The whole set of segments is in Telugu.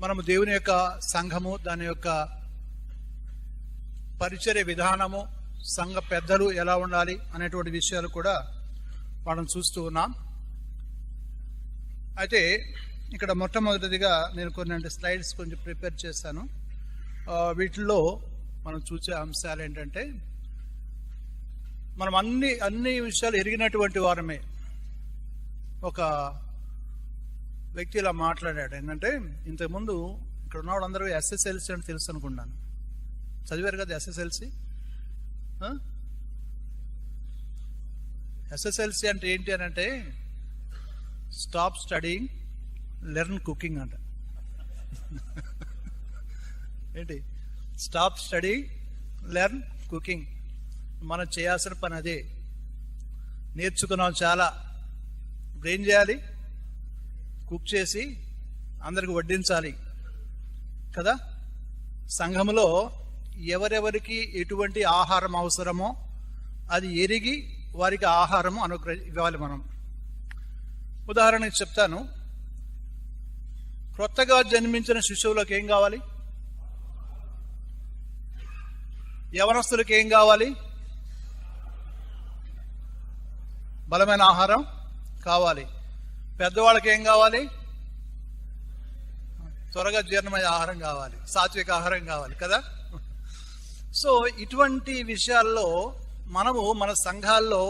మనము దేవుని యొక్క సంఘము, దాని యొక్క పరిచర్య విధానము, సంఘ పెద్దలు ఎలా ఉండాలి అనేటువంటి విషయాలు కూడా మనం చూస్తూ ఉన్నాం. అయితే ఇక్కడ మొట్టమొదటిదిగా నేను కొన్ని స్లైడ్స్ కొంచెం ప్రిపేర్ చేశాను. వీటిల్లో మనం చూసే అంశాలు ఏంటంటే, మనం అన్ని విషయాలు ఎరిగినటువంటి వారమే. ఒక వ్యక్తి ఇలా మాట్లాడాడు ఏంటంటే, ఇంతకుముందు ఇక్కడ ఉన్న వాళ్ళందరూ SSLC అని తెలుసు అనుకున్నాను. చదివారు కదా SSLC? SSLC అంటే ఏంటి అని అంటే, స్టాప్ స్టడీయింగ్, లెర్న్ కుకింగ్ అంట. ఏంటి? Stop study, learn cooking. మనం చేయాల్సిన పని అదే. నేర్చుకున్నాం చాలా. ఇప్పుడు ఏం చేయాలి? కుక్ చేసి అందరికి వడ్డించాలి కదా. సంఘములో ఎవరెవరికి ఎటువంటి ఆహారం అవసరమో అది ఎరిగి వారికి ఆహారము ఇవ్వాలి మనం. ఉదాహరణకి చెప్తాను. క్రొత్తగా జన్మించిన శిశువులకు ఏం కావాలి? యవనస్తులకు ఏం కావాలి? బలమైన ఆహారం కావాలి. పెద్దవాళ్ళకి ఏం కావాలి? త్వరగా జీర్ణమయ్యే ఆహారం కావాలి, సాత్విక ఆహారం కావాలి కదా. సో ఇటువంటి విషయాల్లో మనము మన సంఘాల్లో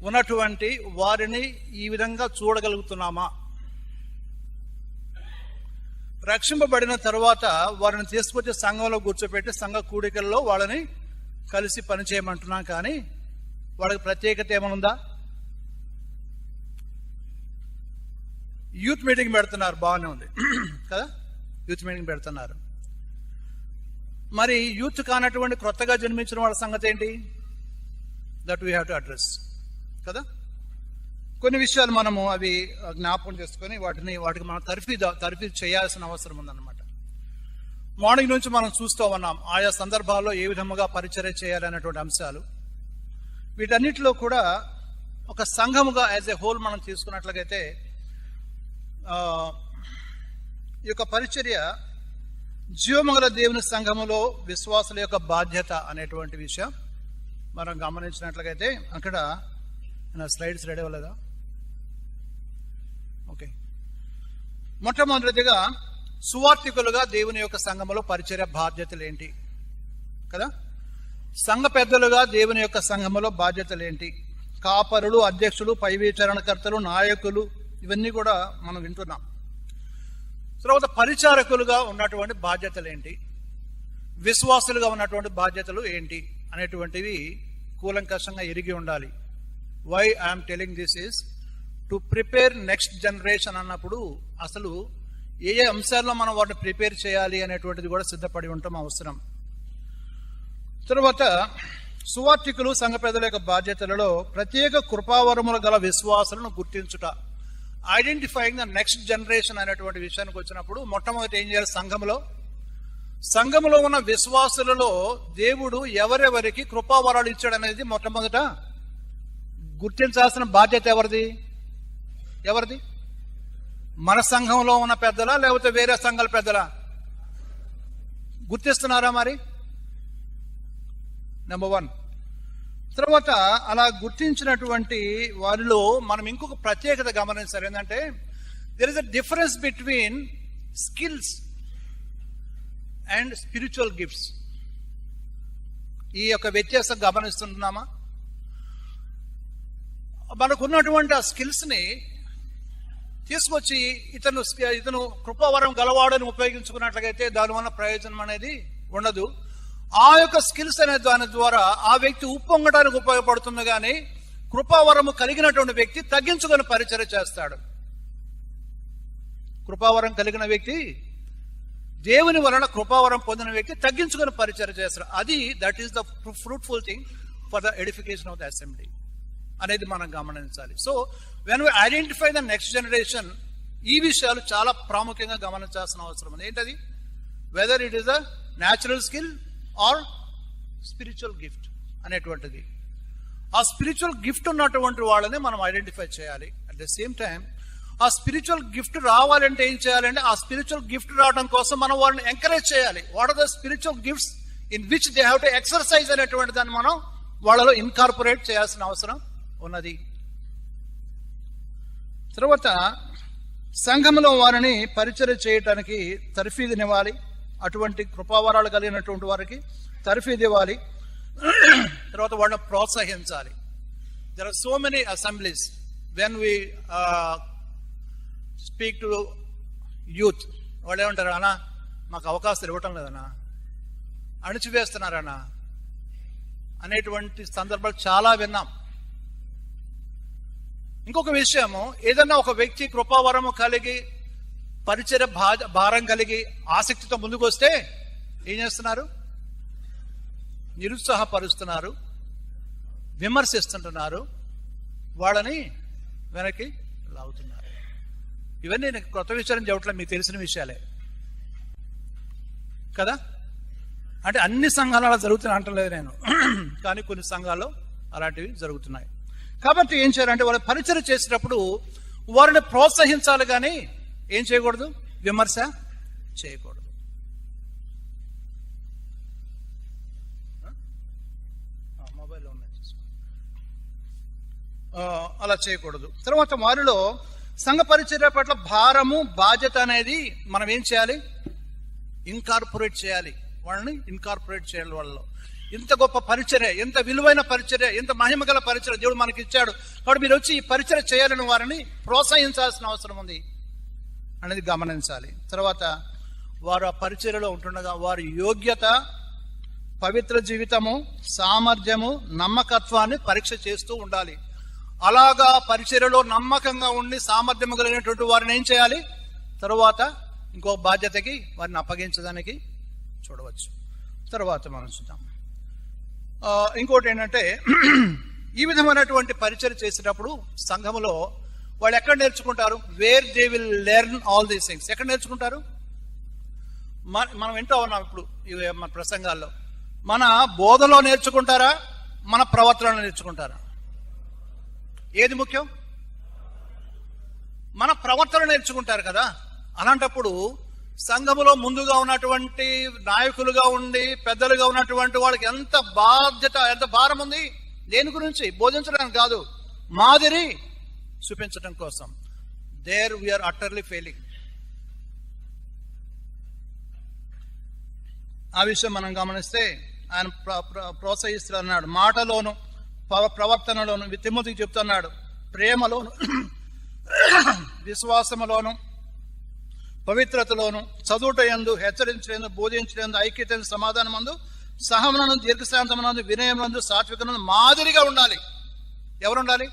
ఉన్నటువంటి వారిని ఈ విధంగా చూడగలుగుతున్నామా? రక్షింపబడిన తర్వాత వారిని తీసుకొచ్చి సంఘంలో కూర్చోపెట్టి సంఘ కూడికల్లో వాళ్ళని కలిసి పనిచేయమంటున్నాం, కానీ వాళ్ళకి ప్రత్యేకత ఏమనుందా? యూత్ మీటింగ్ పెడుతున్నారు, బాగానే ఉంది కదా. యూత్ మీటింగ్ పెడుతున్నారు. మరి యూత్ కానటువంటి క్రొత్తగా జన్మించిన వాళ్ళ సంగతి ఏంటి? That we have to address కదా. కొన్ని విషయాలు మనము అవి జ్ఞాపకం చేసుకొని వాటికి మనం తర్ఫీ చేయాల్సిన అవసరం ఉందన్నమాట. మార్నింగ్ నుంచి మనం చూస్తూ ఉన్నాం ఆయా సందర్భాల్లో ఏ విధముగా పరిచర్య చేయాలనేటువంటి అంశాలు. వీటన్నిటిలో కూడా ఒక సంఘముగా యాజ్ ఎ హోల్ మనం తీసుకున్నట్లయితే ఈ యొక్క పరిచర్య జీవమగల దేవుని సంఘములో విశ్వాసుల యొక్క బాధ్యత అనేటువంటి విషయం మనం గమనించినట్లయితే, అక్కడ నా స్లైడ్స్ రెడీ అవ్వలేదా? ఓకే. మొట్టమొదటిగా సువార్థికులుగా దేవుని యొక్క సంఘములో పరిచర్య బాధ్యతలు ఏంటి కదా. సంఘ పెద్దలుగా దేవుని యొక్క సంఘములో బాధ్యతలు ఏంటి? కాపరులు, అధ్యక్షులు, పై విచారణకర్తలు, నాయకులు, ఇవన్నీ కూడా మనం వింటున్నాం. తర్వాత పరిచారకులుగా ఉన్నటువంటి బాధ్యతలు ఏంటి? విశ్వాసులుగా ఉన్నటువంటి బాధ్యతలు ఏంటి అనేటువంటివి కూలంకషంగా ఎరిగి ఉండాలి. Why I'm telling this is to prepare next generation అన్నప్పుడు అసలు ఏ అంశాల్లో మనం వాటిని ప్రిపేర్ చేయాలి అనేటువంటిది కూడా సిద్ధపడి ఉండటం అవసరం. తర్వాత సువార్థికులు, సంఘ పెద్దల యొక్క బాధ్యతలలో ప్రత్యేక కృపావరములు గల విశ్వాసులను గుర్తించుట, ఐడెంటిఫైయింగ్ ద నెక్స్ట్ జనరేషన్ అనేటువంటి విషయానికి వచ్చినప్పుడు మొట్టమొదటి ఏం చేయాలి? సంఘములో ఉన్న విశ్వాసులలో దేవుడు ఎవరెవరికి కృపావరాలు ఇచ్చాడు అనేది మొట్టమొదట గుర్తించాల్సిన బాధ్యత ఎవరిది? మన సంఘంలో ఉన్న పెద్దలా లేకపోతే వేరే సంఘాల పెద్దలా? గుర్తిస్తున్నారా మరి? నెంబర్ 1. తర్వాత అలా గుర్తించినటువంటి వారిలో మనం ఇంకొక ప్రత్యేకత గమనించాలి. ఏంటంటే, there is a difference between skills and spiritual gifts. ఈ యొక్క వ్యత్యాసం గమనిస్తున్నామా? మనకున్నటువంటి ఆ స్కిల్స్ని తీసుకొచ్చి ఇతను కృపావరం గలవాడని ఉపయోగించుకున్నట్లయితే దానివల్ల ప్రయోజనం అనేది ఉండదు. ఆ యొక్క స్కిల్స్ అనే దాని ద్వారా ఆ వ్యక్తి ఉప్పొంగడానికి ఉపయోగపడుతుంది, కానీ కృపావరము కలిగినటువంటి వ్యక్తి తగ్గించుకొని పరిచర్య చేస్తాడు. కృపావరం కలిగిన వ్యక్తి, దేవుని వలన కృపావరం పొందిన వ్యక్తి తగ్గించుకొని పరిచర్య చేస్తాడు. That is the fruitful thing for the edification of the assembly అనేది మనం గమనించాలి. So when we identify the next generation, ఈ విషయాలు చాలా ప్రాముఖ్యంగా గమనించాల్సిన అవసరం ఉంది. ఏంటది? Whether it is a natural skill or spiritual gift అనేటువంటిది. ఆ స్పిరిచువల్ గిఫ్ట్ ఉన్నటువంటి వాళ్ళని మనం ఐడెంటిఫై చేయాలి. అట్ ద సేమ్ టైం ఆ స్పిరిచువల్ గిఫ్ట్ రావాలంటే ఏం చేయాలంటే ఆ స్పిరిచువల్ గిఫ్ట్ రావడం కోసం మనం వాళ్ళని ఎంకరేజ్ చేయాలి. What are the spiritual gifts in which they have to exercise అనేటువంటి దాన్ని మనం వాళ్ళలో ఇన్కార్పొరేట్ చేయాల్సిన అవసరం ఉన్నది. తర్వాత సంఘంలో వారిని పరిచర్య చేయటానికి తర్ఫీదునివ్వాలి. అటువంటి కృపావరాలు కలిగినటువంటి వారికి తర్ఫీదు ఇవ్వాలి. తర్వాత వాళ్ళని ప్రోత్సహించాలి. There are so many assemblies when we speak to youth, వాళ్ళు ఏమంటారు, అన్నా మాకు అవకాశాలు ఇవ్వటం లేదన్నా, అణిచివేస్తున్నారన్నా అనేటువంటి సందర్భాలు చాలా విన్నాం. ఇంకొక విషయము, ఏదన్నా ఒక వ్యక్తి కృపావరము కలిగి పరిచర్య భారం కలిగి ఆసక్తితో ముందుకు వస్తే ఏం చేస్తున్నారు? నిరుత్సాహపరుస్తున్నారు, విమర్శిస్తుంటున్నారు, వాళ్ళని వెనక్కి లాగుతున్నారు. ఇవన్నీ నేను కొత్త విషయాలు చెప్పట్లేదు, మీకు తెలిసిన విషయాలే కదా. అంటే అన్ని సంఘాలలో జరుగుతున్నాయి అంటలేదు నేను, కానీ కొన్ని సంఘాల్లో అలాంటివి జరుగుతున్నాయి. కాబట్టి ఏం చేయాలంటే వాళ్ళు పరిచర్య చేసేటప్పుడు వారిని ప్రోత్సహించాలి, కానీ ఏం చేయకూడదు? విమర్శ చేయకూడదు. మొబైల్లో ఉన్నాయి, అలా చేయకూడదు. తర్వాత వారిలో సంఘ పరిచర్య పట్ల భారము బాధ్యత అనేది మనం ఏం చేయాలి? ఇన్కార్పొరేట్ చేయాలి. వాళ్ళని ఇన్కార్పొరేట్ చేయాలి. వాళ్ళలో ఇంత గొప్ప పరిచర్య, ఎంత విలువైన పరిచర్య, ఎంత మహిమగల పరిచర్య దేవుడు మనకి ఇచ్చాడు. కాబట్టి మీరు వచ్చి ఈ పరిచర్య చేయాలని వారిని ప్రోత్సహించాల్సిన అవసరం ఉంది అనేది గమనించాలి. తర్వాత వారు ఆ పరిచర్యలో ఉంటుండగా వారి యోగ్యత, పవిత్ర జీవితము, సామర్థ్యము, నమ్మకత్వాన్ని పరీక్ష చేస్తూ ఉండాలి. అలాగా పరిచర్యలో నమ్మకంగా ఉండి సామర్థ్యం కలిగినటువంటి వారిని ఏం చేయాలి? తరువాత ఇంకో బాధ్యతకి వారిని అప్పగించడానికి చూడవచ్చు. తర్వాత మనం చూద్దాం. ఇంకోటి ఏంటంటే, ఈ విధమైనటువంటి పరిచర్య చేసేటప్పుడు సంఘములో వాళ్ళు ఎక్కడ నేర్చుకుంటారు? Where they will learn all these things. ఎక్కడ నేర్చుకుంటారు? మనం వింటూ ఉన్నాం ఇప్పుడు మన ప్రసంగాల్లో. మన బోధలో నేర్చుకుంటారా, మన ప్రవర్తనలో నేర్చుకుంటారా? ఏది ముఖ్యం? మన ప్రవర్తన నేర్చుకుంటారు కదా. అలాంటప్పుడు సంఘములో ముందుగా ఉన్నటువంటి నాయకులుగా ఉండి పెద్దలుగా ఉన్నటువంటి వాళ్ళకి ఎంత బాధ్యత, ఎంత భారం ఉంది. దేని గురించి? బోధించడానికి కాదు, మాదిరి చూపించడం కోసం. There we are utterly failing. ఆ విషయం మనం గమనిస్తే ఆయన ప్రోత్సహిస్తున్నాడు. మాటలోను ప్రవర్తనలోను తిమోతికి చెప్తున్నాడు. ప్రేమలోను, విశ్వాసములోను, పవిత్రతలోను, చదువుటయందు, హెచ్చరించలేదు, బోధించలేదు, ఐక్యత, సమాధానమందు, సహమునందు, దీర్ఘశాంతమునందు, వినయమునందు, సాత్వికమునందు మాదిరిగా ఉండాలి. ఎవరు ఉండాలి?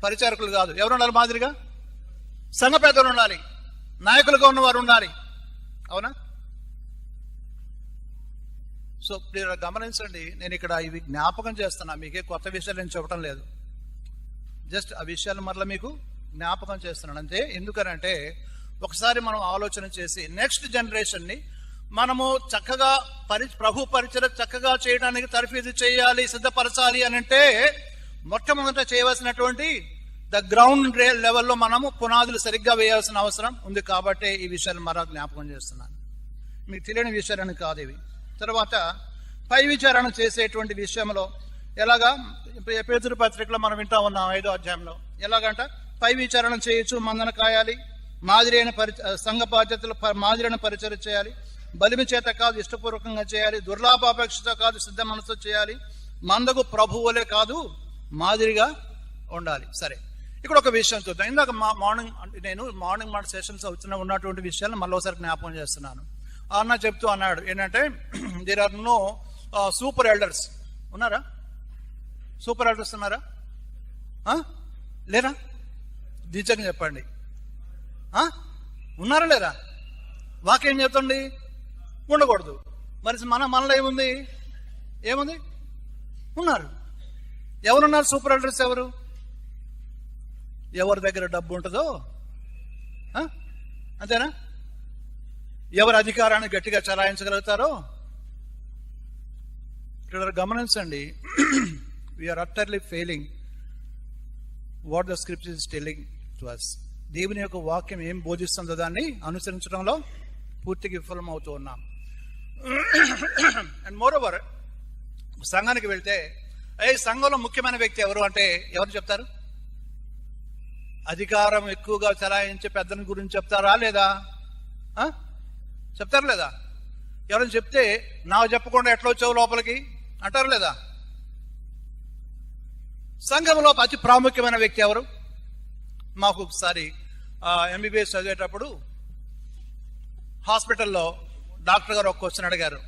పరిచారకులు కాదు. ఎవరు ఉండాలి మాదిరిగా? సంఘ పెద్దలు ఉండాలి, నాయకులుగా ఉన్నవారు ఉండాలి. అవునా? సో మీరు గమనించండి, నేను ఇక్కడ ఇవి జ్ఞాపకం చేస్తున్నా, మీకే కొత్త విషయాలు నేను చెప్పడం లేదు. జస్ట్ ఆ విషయాలు మరలా మీకు జ్ఞాపకం చేస్తున్నాను అంతే. ఎందుకనంటే ఒకసారి మనం ఆలోచన చేసి నెక్స్ట్ జనరేషన్ని మనము చక్కగా ప్రభు పరిచయం చక్కగా చేయడానికి తర్ఫీదు చేయాలి, సిద్ధపరచాలి అని అంటే మొట్టమొదట చేయవలసినటువంటి ద గ్రౌండ్ లెవెల్లో మనము పునాదులు సరిగ్గా వేయాల్సిన అవసరం ఉంది. కాబట్టి ఈ విషయాలు మరో జ్ఞాపకం చేస్తున్నాను. మీకు తెలియని విషయాలని కాదు ఇవి. తర్వాత పై విచారణ చేసేటువంటి విషయంలో ఎలాగా పేతురు పత్రికలో మనం వింటా ఉన్నాం 5వ అధ్యాయంలో. ఎలాగంట పై విచారణ చేయొచ్చు, మందన కాయాలి, మాదిరి అయిన సంఘ బాధ్యతలు మాదిరైన పరిచయం చేయాలి, బలిమి చేత కాదు ఇష్టపూర్వకంగా చేయాలి, దుర్లాభాపేక్షత కాదు సిద్ధ మనసుతో చేయాలి, మందకు ప్రభువులే కాదు మాదిరిగా ఉండాలి. సరే, ఇక్కడ ఒక విషయం చూద్దాం. ఇందాక మార్నింగ్ మాట సెషన్స్ ఉన్నటువంటి విషయాలను మళ్ళీ ఒకసారి జ్ఞాపకం చేస్తున్నాను. అన్న చెప్తూ అన్నాడు ఏంటంటే there are no super elders. ఉన్నారా? సూపర్ ఎల్డర్స్ ఉన్నారా? లేరా? నిజంగా చెప్పండి, ఉన్నారా లేరా? వాక్యం చెప్తండి, ఉండకూడదు. మరి మనలో ఏముంది? ఉన్నారు. ఎవరున్నారు సూపర్ ఎల్డర్స్? ఎవరి దగ్గర డబ్బు ఉంటుందో, అంతేనా? ఎవరు అధికారాన్ని గట్టిగా చలాయించగలుగుతారో. ఇక్కడ గమనించండి, we are utterly failing what the scripture is telling to us. దేవుని యొక్క వాక్యం ఏం బోధిస్తుందో దాన్ని అనుసరించడంలో పూర్తిగా విఫలమవుతూ ఉన్నాం. అండ్ మోరోవర్, సంఘానికి వెళ్తే సంఘంలో ముఖ్యమైన వ్యక్తి ఎవరు అంటే ఎవరు చెప్తారు? అధికారం ఎక్కువగా చలాయించే పెద్దల గురించి చెప్తారా లేదా? చెప్తారు లేదా? ఎవరైనా చెప్తే నాకు చెప్పకుండా ఎట్లా వచ్చావు లోపలికి అంటారు లేదా? సంఘంలో అతి ప్రాముఖ్యమైన వ్యక్తి ఎవరు? మాకు ఒకసారి ఎంబీబీఎస్ చదివేటప్పుడు హాస్పిటల్లో డాక్టర్ గారు ఒక క్వశ్చన్ అడిగారు.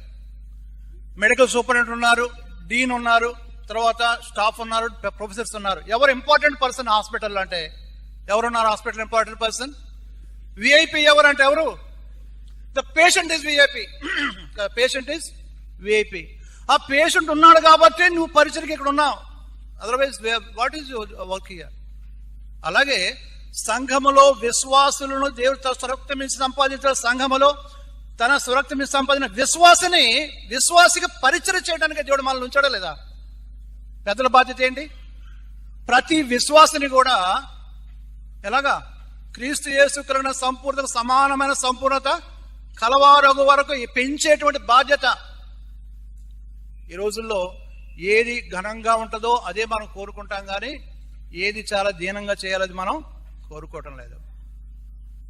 మెడికల్ సూపరింటెండెంట్ ఉన్నారు, డీన్ ఉన్నారు, తర్వాత స్టాఫ్ ఉన్నారు, ప్రొఫెసర్స్ ఉన్నారు. ఎవరు ఇంపార్టెంట్ పర్సన్ హాస్పిటల్లో అంటే ఎవరున్నారు? హాస్పిటల్ ఇంపార్టెంట్ పర్సన్ విఐపి ఎవరు అంటే ఎవరు? The patient is VIP. Patient is VIP. ఆ పేషెంట్ ఉన్నాడు కాబట్టి నువ్వు పరిచయకి ఇక్కడ ఉన్నావు. Otherwise what is work here? అలాగే సంఘములో విశ్వాసులను దేవుడు సురక్తమించి సంపాదించిన సంఘములో తన సురక్తమించి సంపాదించిన విశ్వాసికి పరిచయం చేయడానికి దేవుడు మనల్ని ఉంచాడా లేదా? పెద్దల బాధ్యత ఏంటి? ప్రతి విశ్వాసిని కూడా ఎలాగా క్రీస్తు యేసు కలిగిన సంపూర్ణత సమానమైన సంపూర్ణత కలవారగు వరకు పెంచేటువంటి బాధ్యత. ఈ రోజుల్లో ఏది ఘనంగా ఉంటుందో అదే మనం కోరుకుంటాం, కానీ ఏది చాలా దీనంగా చేయాలని మనం కోరుకోవటం లేదు.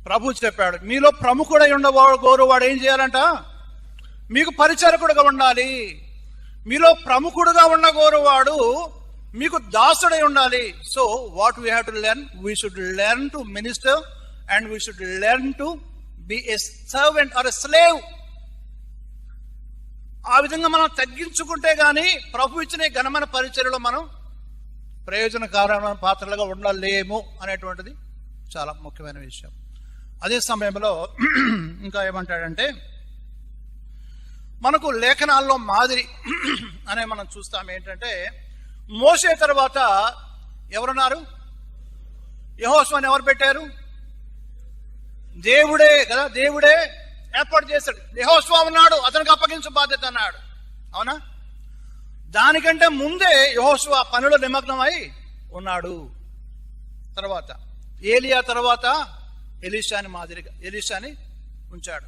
ప్రభు చెప్పాడు, మీలో ప్రముఖుడై ఉండవాడు గౌరవాడు ఏం చేయాలంట? మీకు పరిచారకుడుగా ఉండాలి. మీలో ప్రముఖుడుగా ఉన్న గౌరవాడు మీకు దాసుడై ఉండాలి. So what we have to learn? We should learn to minister and we should learn to be a servant or a slave. ఆ విధంగా మనం తగ్గించుకుంటే గానీ ప్రభు ఇచ్చిన ఘనమైన పరిచర్యలో మనం ప్రయోజనకరమైన పాత్రలుగా ఉండలేము అనేటువంటిది చాలా ముఖ్యమైన విషయం. అదే సమయంలో ఇంకా ఏమంటాడంటే, మనకు లేఖనాల్లో మాదిరి అనే మనం చూస్తాం. ఏంటంటే మోషే తర్వాత ఎవరున్నారు? యెహోషువని ఎవరు పెట్టారు? దేవుడే కదా, దేవుడే ఏర్పాటు చేశాడు. యెహోషువ ఉన్నాడు, అతనికి అప్పగించు బాధ్యత అన్నాడు. అవునా? దానికంటే ముందే యెహోషువ పనులు నిమగ్నమై ఉన్నాడు. తర్వాత ఏలియా తర్వాత ఎలీషాని ఉంచాడు.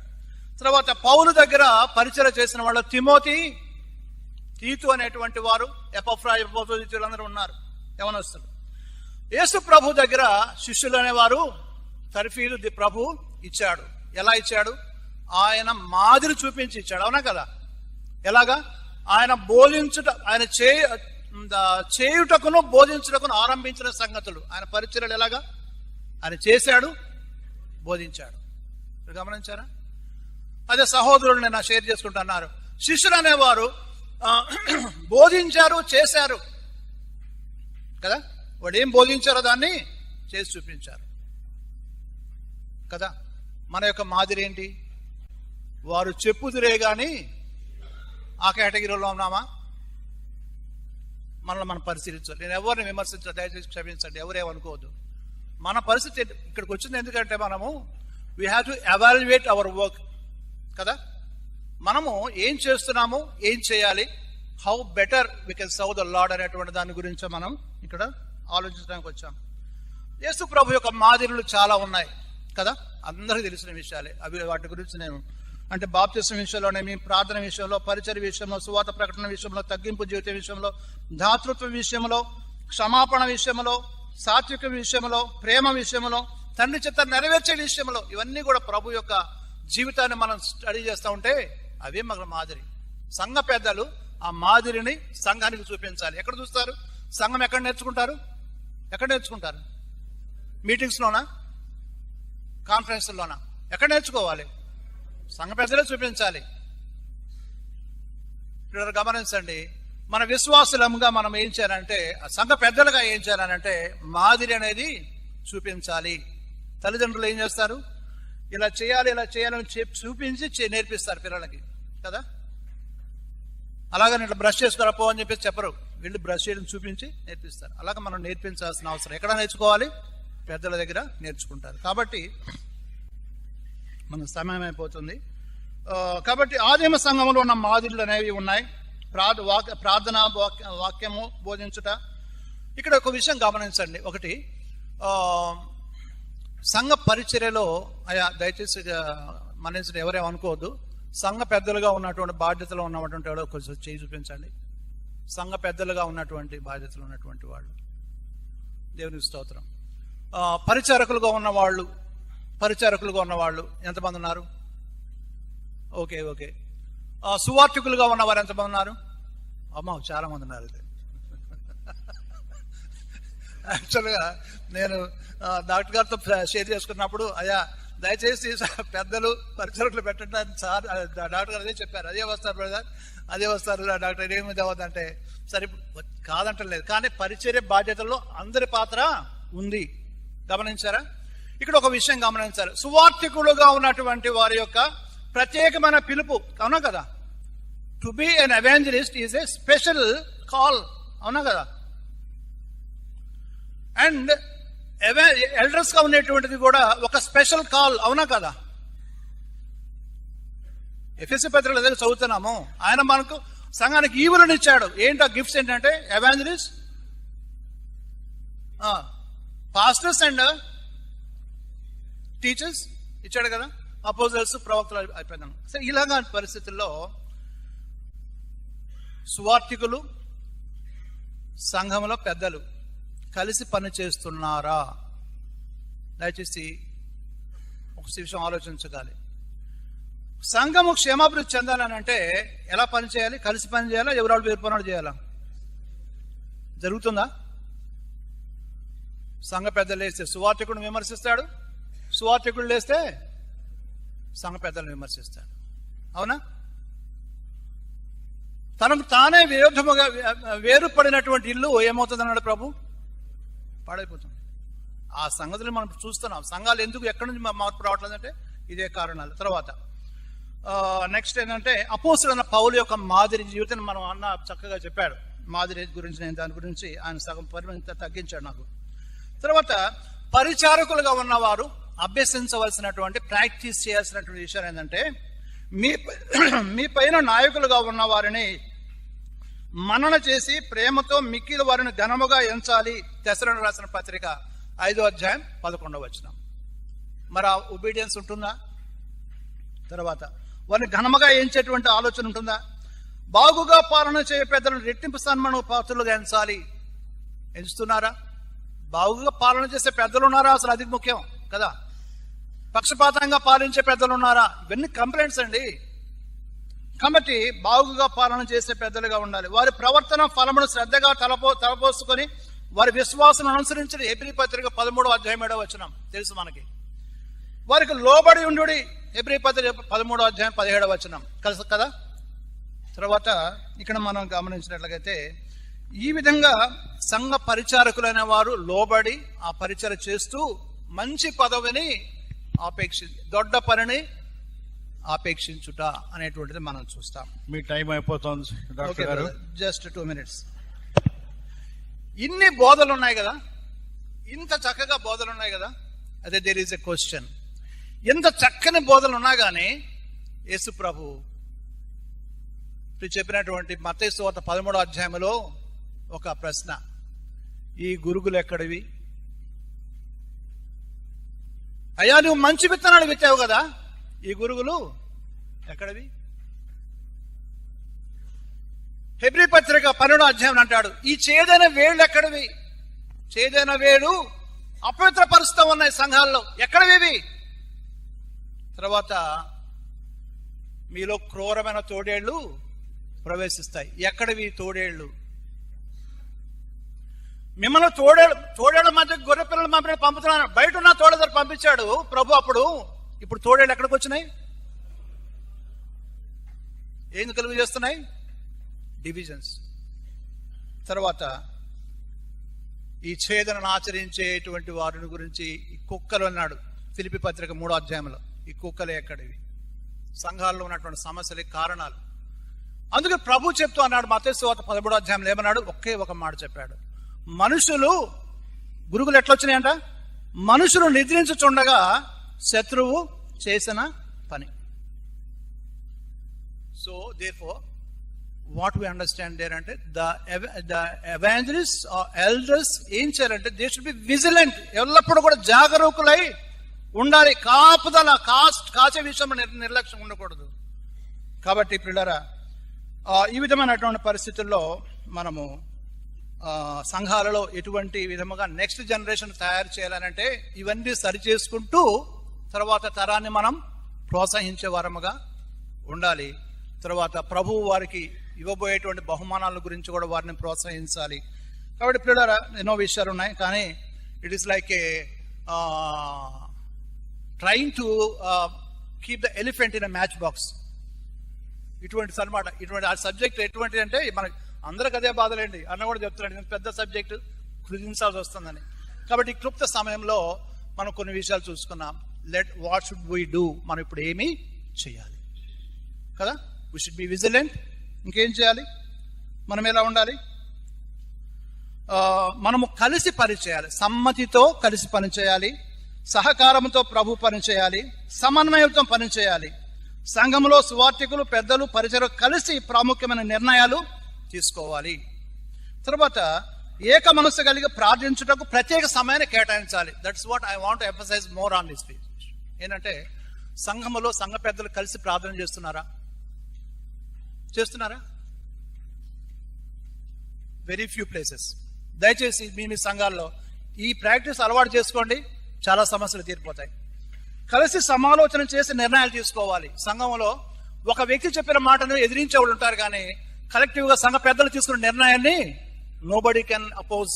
తర్వాత పౌలు దగ్గర పరిచయం చేసిన వాళ్ళు తీతు అనేటువంటి వారు, ఎపఫ్రా అందరూ ఉన్నారు, యవనస్తులు. యేసు ప్రభు దగ్గర శిష్యులు అనేవారు తర్ఫీలు ప్రభు ఇచ్చాడు. ఎలా ఇచ్చాడు? ఆయన మాదిరి చూపించి ఇచ్చాడు. అవునా కదా? ఎలాగా? ఆయన చేయుటకును బోధించుటకును ఆరంభించిన సంగతులు, ఆయన పరిచర్యలు ఎలాగా ఆయన చేశాడు, బోధించాడు. గమనించారా? అదే సహోదరులు నేను షేర్ చేసుకుంటున్నారు. శిష్యులు అనేవారు బోధించారు, చేశారు కదా. వాడు ఏం బోధించారో దాన్ని చేసి చూపించారు కదా. మన యొక్క మాదిరి ఏంటి? వారు చెప్పుదురే గాని ఆ కేటగిరీలో ఉన్నామా? మనల్ని మనం పరిశీలించాలి. నేను ఎవరిని విమర్శించాలి, దయచేసి క్షమించండి, ఎవరేమనుకోవద్దు. మన పరిస్థితి ఇక్కడికి వచ్చింది ఎందుకంటే మనము we have to evaluate our work కదా. మనము ఏం చేస్తున్నాము, ఏం చేయాలి, how better we can serve the lord అనేటువంటి దాని గురించి మనం ఇక్కడ ఆలోచించడానికి వచ్చాం. యేసు ప్రభు యొక్క మాదిరులు చాలా ఉన్నాయి కదా, అందరికీ తెలిసిన విషయాలే అవి. వాటి గురించి నేను అంటే బాప్తిసం విషయంలోనేమి, ప్రార్థన విషయంలో, పరిచర్య విషయంలో, సువార్త ప్రకటన విషయంలో, తగ్గింపు జీవిత విషయంలో, దాతృత్వ విషయంలో, క్షమాపణ విషయంలో, సాత్విక విషయంలో, ప్రేమ విషయంలో, తండ్రి చిత్త నెరవేర్చే విషయంలో, ఇవన్నీ కూడా ప్రభు యొక్క జీవితాన్ని మనం స్టడీ చేస్తూ ఉంటే అవే మన మాదిరి. సంఘ పెద్దలు ఆ మాదిరిని సంఘానికి చూపించాలి. ఎక్కడ చూస్తారు? సంఘం ఎక్కడ నేర్చుకుంటారు? మీటింగ్స్లోనా, కాన్ఫరెన్స్లోనా? ఎక్కడ నేర్చుకోవాలి? సంఘ పెద్దలే చూపించాలి. ఇక్కడ గమనించండి, మన విశ్వాసులంగా మనం ఏం చేయాలంటే, సంఘ పెద్దలుగా ఏం చేయాలంటే మాదిరి అనేది చూపించాలి. తల్లిదండ్రులు ఏం చేస్తారు? ఇలా చేయాలి అని చూపించి నేర్పిస్తారు పిల్లలకి కదా. అలాగని ఇట్లా బ్రష్ చేసుకోరపో అని చెప్పేసి చెప్పరు, వీళ్ళు బ్రష్ చేయడం చూపించి నేర్పిస్తారు. అలాగే మనం నేర్పించాల్సిన అవసరం. ఎక్కడ నేర్చుకోవాలి? పెద్దల దగ్గర నేర్చుకుంటారు. కాబట్టి మన సమయం అయిపోతుంది. కాబట్టి ఆదిమ సంఘంలో ఉన్న మాదిరులు అనేవి ఉన్నాయి. ప్రార్థన వాక్యము బోధించుట. ఇక్కడ ఒక విషయం గమనించండి. ఒకటి, సంఘ పరిచర్యలో అయ్యా దయచేసి మనిషిని ఎవరేమో అనుకోవద్దు, సంఘ పెద్దలుగా ఉన్నటువంటి బాధ్యతలో ఉన్నటువంటి వాడు కొంచెం చేయి చూపించండి. సంఘ పెద్దలుగా ఉన్నటువంటి బాధ్యతలు ఉన్నటువంటి వాళ్ళు, దేవుని స్తోత్రం. పరిచారకులుగా ఉన్నవాళ్ళు ఎంతమంది ఉన్నారు? ఓకే. సువార్థికులుగా ఉన్నవారు ఎంతమంది ఉన్నారు? అమ్మ చాలా మంది ఉన్నారు. యాక్చువల్గా నేను డాక్టర్ గారితో షేర్ చేసుకున్నప్పుడు, అయ్యా దయచేసి పెద్దలు పరిచయకులు పెట్టండి సార్, డాక్టర్ గారు అదే చెప్పారు. అదే వస్తారు బ్రదర్, అదే వస్తారు డాక్టర్, ఏమిది అవ్వదంటే సరే కాదంటలేదు. కానీ పరిచర్య బాధ్యతల్లో అందరి పాత్ర ఉంది. గమనించారా? ఇక్కడ ఒక విషయం గమనించారు, సువార్థికులుగా ఉన్నటువంటి వారి యొక్క ప్రత్యేకమైన పిలుపు. అవునా కదా? To be an evangelist is a special call. అవునా కదా? అండ్ ఎల్డర్స్ గా ఉండేటువంటిది కూడా ఒక స్పెషల్ కాల్. అవునా కదా? ఎఫెసీ పత్రికలో దగ్గర చదువుతున్నాము, ఆయన మనకు సంఘానికి ఈవులను ఇచ్చాడు. ఏంటి ఆ గిఫ్ట్స్ ఏంటంటే ఎవాంజలిస్ట్, పాస్టర్స్ అండ్ టీచర్స్ ఇచ్చాడు కదా, అపోజల్స్, ప్రవక్తలు అయిపోయినాను. సరే, ఇలాగా పరిస్థితుల్లో సువార్థికులు, సంఘంలో పెద్దలు కలిసి పని చేస్తున్నారా? దయచేసి ఒక విషయం ఆలోచించగాలి. సంఘము క్షేమాభివృద్ధి చెందాలని అంటే ఎలా పని చేయాలి? కలిసి పని చేయాలా? ఎవరాలు వేరుపనాడు చేయాలా? జరుగుతుందా? సంఘ పెద్దలు లేస్తే సువార్థికుడు విమర్శిస్తాడు, సువార్థికుడు లేస్తే సంఘ పెద్దలను విమర్శిస్తాడు. అవునా? తనకు తానే విరోధముగా వేరుపడినటువంటి ఇల్లు ఏమవుతుంది అన్నాడు ప్రభు? పాడైపోతుంది. ఆ సంగతులు మనం చూస్తున్నాం. సంఘాలు ఎందుకు ఎక్కడి నుంచి మార్పు రావట్లేదంటే ఇదే కారణాలు. తర్వాత నెక్స్ట్ ఏంటంటే అపోస్తులైన పౌలు యొక్క మాదిరి జీవితాన్ని మనం అన్న చక్కగా చెప్పాడు. మాదిరి గురించి నేను దాని గురించి ఆయన సగం పరిమితి తగ్గించాడు నాకు. తర్వాత పరిచారకులుగా ఉన్నవారు అభ్యసించవలసినటువంటి, ప్రాక్టీస్ చేయాల్సినటువంటి విషయం ఏంటంటే మీ పైన నాయకులుగా ఉన్న వారిని మనన చేసి ప్రేమతో మిక్కిలి వారిని ఘనముగా ఎంచాలి. తెసలోనికీయులకు రాసిన పత్రిక 5వ అధ్యాయం 11వ వచనం. మరి ఆ ఒబీడియన్స్ ఉంటుందా? తర్వాత వారిని ఘనముగా ఎంచేటువంటి ఆలోచన ఉంటుందా? బాగుగా పాలన చేయ పెద్దలను రెట్టింపు సన్మానం పాత్రలుగా ఎంచాలి. ఎంచుతున్నారా? బాగుగా పాలన చేసే పెద్దలు ఉన్నారా? అసలు అది ముఖ్యం కదా. పక్షపాతంగా పాలించే పెద్దలు ఉన్నారా? ఇవన్నీ కంప్లైంట్స్ అండి. కాబట్టి బాగుగా పాలన చేసే పెద్దలుగా ఉండాలి. వారి ప్రవర్తన ఫలమును శ్రద్ధగా తలపోసుకొని వారి విశ్వాసం అనుసరించిన హెబ్రీ పత్రిక 13వ అధ్యాయం 7వ వచనం తెలుసు మనకి. వారికి లోబడి ఉండు, హెబ్రీ పత్రిక 13వ అధ్యాయం 17వ వచనం తెలుసు కదా. తర్వాత ఇక్కడ మనం గమనించినట్లయితే ఈ విధంగా సంఘ పరిచారకులైన వారు లోబడి ఆ పరిచయం చేస్తూ మంచి పదవిని దొడ్డ పనిని ఆపేక్షించుట అనేటువంటిది మనం చూస్తాం. మీ టైం అయిపోతుంది డాక్టర్ గారు. Just 2 minutes. ఇన్ని బోధలు ఉన్నాయి కదా, ఇంత చక్కగా బోధలు ఉన్నాయి కదా. అదే దేర్ ఈజ్ ఎ క్వశ్చన్. ఎంత చక్కని బోధలు ఉన్నా కానీ యేసు ప్రభు చెప్పినటువంటి మత్తయి సువార్త 13వ అధ్యాయంలో ఒక ప్రశ్న, ఈ గురుగులు ఎక్కడివి? అయ్యా నువ్వు మంచి విత్తనాలు విత్తావు కదా, ఈ గురుగులు ఎక్కడివి? హెబ్రీ పత్రిక 12వ అధ్యాయం అంటాడు, ఈ చేదైన వేళ్ళు ఎక్కడివి? చేదైన వేళ్ళు అపవిత్రపరుస్తూ ఉన్నాయి సంఘాల్లో, ఎక్కడివి? తర్వాత మీలో క్రూరమైన తోడేళ్లు ప్రవేశిస్తాయి, ఎక్కడివి తోడేళ్లు? మిమ్మల్ని తోడేళ్ల మధ్య గొర్రె పిల్లల మధ్య పంపుతున్నాను, బయట ఉన్న తోడేదారు పంపించాడు ప్రభు. ఇప్పుడు తోడేళ్ళు ఎక్కడికి వచ్చినాయి? ఏం కలుగు చేస్తున్నాయి? డివిజన్స్. తర్వాత ఈ ఛేదనను ఆచరించేటువంటి వారిని గురించి ఈ కుక్కలు అన్నాడు ఫిలిప్పీ పత్రిక 3వ అధ్యాయంలో. ఈ కుక్కలు ఎక్కడివి? సంఘాల్లో ఉన్నటువంటి సమస్యలకి కారణాలు. అందుకే ప్రభు చెప్తూ అన్నాడు మత్తయి సువార్త 13వ అధ్యాయంలో ఏమన్నాడు? ఒకే ఒక మాట చెప్పాడు, మనుషులు గురుగులు ఎట్లొచ్చినాయంట? మనుషులు నిద్రించుచుండగా శత్రువు చేసిన పని. So therefore what we understand there అంటే the evangelists or elders ఏం చేయాలంటే they should be vigilant, ఎల్లప్పుడూ కూడా జాగరూకులై ఉండాలి. కాపుదల, కాచే విషయంలో నిర్లక్ష్యం ఉండకూడదు. కాబట్టి పిల్లరా, ఈ విధమైనటువంటి పరిస్థితుల్లో మనము సంఘాలలో ఎటువంటి విధముగా నెక్స్ట్ జనరేషన్ తయారు చేయాలనంటే ఇవన్నీ సరి చేసుకుంటూ తర్వాత తరాన్ని మనం ప్రోత్సహించే వారముగా ఉండాలి. తర్వాత ప్రభువు వారికి ఇవ్వబోయేటువంటి బహుమానాల గురించి కూడా వారిని ప్రోత్సహించాలి. కాబట్టి పిల్లరా, ఎన్నో విషయాలు ఉన్నాయి. కానీ it is like A trying to keep the elephant in a match box. ఇటువంటి అనమాట. ఇటువంటి ఆ సబ్జెక్ట్ ఎటువంటి అంటే మనకి అందరికి అదే బాధలేండి. అన్న కూడా చెప్తున్నాడు, పెద్ద సబ్జెక్ట్ కృషించాల్సి వస్తుందని. కాబట్టి ఈ క్లుప్త సమయంలో మనం కొన్ని విషయాలు చూసుకున్నాం. వాట్ షుడ్ వీ డూ, మనం ఇప్పుడు ఏమి చేయాలి కదా. We should be vigilant. ఇంకేం చేయాలి, మనం ఎలా ఉండాలి, మనము కలిసి పనిచేయాలి, సమ్మతితో కలిసి పనిచేయాలి, సహకారంతో ప్రభు పనిచేయాలి, సమన్వయంతో పనిచేయాలి. సంఘంలో సువార్థికులు, పెద్దలు, పరిచయం కలిసి ప్రాముఖ్యమైన నిర్ణయాలు తీసుకోవాలి. తర్వాత ఏక మనస్సు కలిగి ప్రార్థించుటకు ప్రత్యేక సమయాన్ని కేటాయించాలి. That's what I want emphasize more on this page. ఏంటంటే సంఘములో సంఘ పెద్దలు కలిసి ప్రార్థన చేస్తున్నారా? Very few places. దయచేసి మీ సంఘాల్లో ఈ ప్రాక్టీస్ అలవాటు చేసుకోండి, చాలా సమస్యలు తీరిపోతాయి. కలిసి సమాలోచన చేసి నిర్ణయాలు తీసుకోవాలి. సంఘంలో ఒక వ్యక్తి చెప్పిన మాటను ఎదిరించే వాళ్ళు ఉంటారు, కానీ కలెక్టివ్ గా సంఘ పెద్దలు తీసుకున్న నిర్ణయాన్ని nobody can oppose.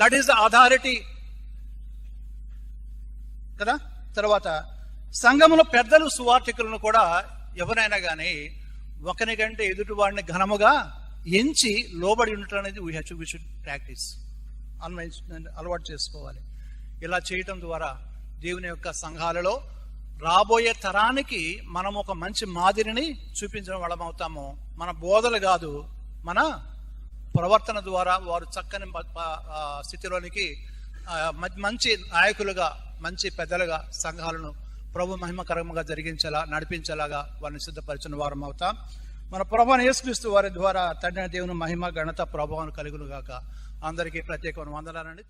That is the authority కదా. తర్వాత సంఘంలో పెద్దలు, సువార్థికులను కూడా ఎవరైనా కానీ ఒకరి కంటే ఎదుటి వాడిని ఘనముగా ఎంచి లోబడి ఉండటం అనేది వీ షుడ్ ప్రాక్టీస్, అలవాటు చేసుకోవాలి. ఇలా చేయటం ద్వారా దేవుని యొక్క సంఘాలలో రాబోయే తరానికి మనం ఒక మంచి మాదిరిని చూపించడం వాళ్ళం అవుతాము. మన బోధలు కాదు, మన ప్రవర్తన ద్వారా వారు చక్కని స్థితిలోనికి మంచి నాయకులుగా, మంచి పెద్దలుగా సంఘాలను ప్రభు మహిమకరంగా జరిగించేలా, నడిపించేలాగా వారిని సిద్ధపరిచిన వారం అవుతాం. మన ప్రభువైన యేసుక్రీస్తు వారి ద్వారా తండ్రి దేవుని మహిమ, ఘనత, ప్రభావం కలుగును గాక. అందరికీ ప్రత్యేకమైన వందనాలండి.